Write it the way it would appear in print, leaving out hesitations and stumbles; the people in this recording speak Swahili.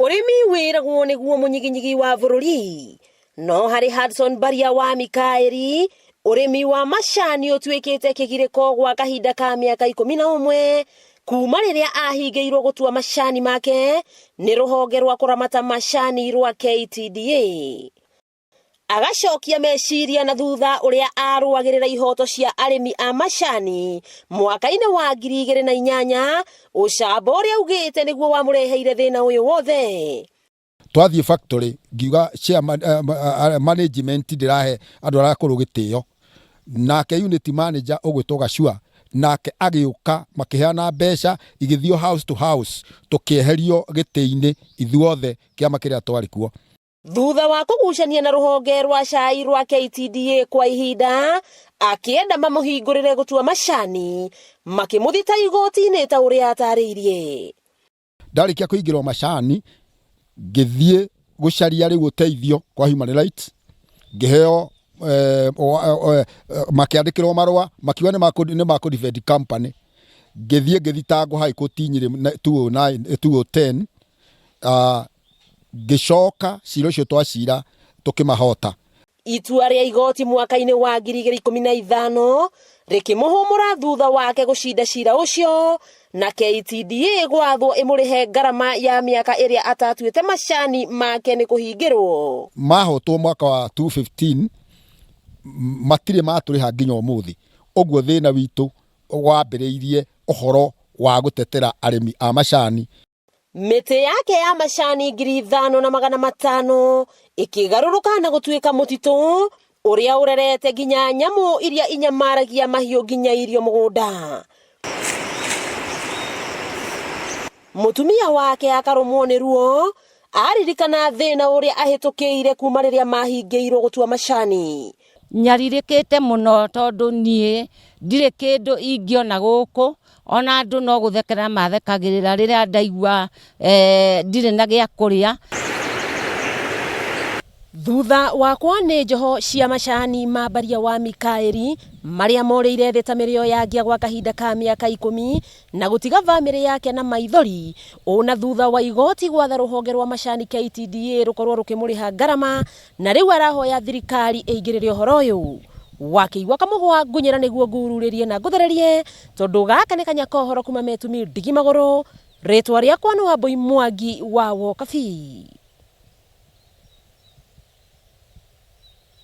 Urimi wiragwo niguo munyiginyigi wa bururi, no hari Hudson Baria wa Mikaeli urimi wa macani utwikite kigiriko gwa kahinda ka miaka 11 kuma riria ahingiirwo gutua macani make ni ruhonge rwa kuramata macani rwa KTDA. Agacokia meciria na thutha uria arwagirira ihoto cia arimi a macani mwaka-ini wa 2008 ucamba uria ugite niguo wamureheire thina uyu wothe. Twathie factory ngiuga cia management ndirahe andu arakuru gitio, nake unit manager ugwitwo Gacua nake agiuka makiheana mbeca igithio house to house tukieherio giti-ini ithuothe kiama kiria twari kuo. Thutha wa kugucania na ruhonge rwa cai rwa KTDA kwa ihinda akienda mamuhingurire gutua macani makimuthita igoti-ini ta uria atariirie. Ndarikia kuingirwo macani ngithie gucaria riu uteithio kwa human rights ngiheo makiandikirwo marua makiwa ni mako defend company ngithitangwo high court Nyeri 2010 gicoka ciro cio twacira tukimahota. Itua ria igoti mwaka-ini wa 2015 rikimuhumura thutha wake gucinda cira ucio na KTDA gwathwo imurihe ngarama ya miaka iria atatuite macani make ni kuhingirwo. Mahotwo mwaka wa 2015 matire maturiha nginya umuthi, uguo thina witu wambiriirie uhoro wa gutetera arimi a macani. Miti yake ya macani 5,500 ikigaruruka na gutuika mutitu uria urerete nginya nyamu iria inyamaragia mahiu nginya irio mugunda. Mutumia wake akarumwo ni ruo aririkana thina uria ahitukiire kuma riria mahingiirwo gutua macani. Nyaririkite muno tondu nie ndire kindu ingiona guku, ona andu no guthekera mathekagirira riria ndaigua ndire na gia kuria. Thutha wakwa ni njoho cia macani ma Baria wa Mikaeli maria moreire thitamirio yagia gwa kahinda ka miaka 10 na gutiga family yake na maithori, ona thutha wa igoti gwatha ruhonge rwa macani KTDA rukorwo rukimuriha ngarama na riu arahoya thirikari eigirire uhoro uyu. Wakiigwa kamuhwa ngunyira niguo ngururirie na nguthererie tondu gaka ni kanyako horo kuma Metumi Ndigimaguru. Ritwa riakwa ni Wambui Mwangi wa Wokabi.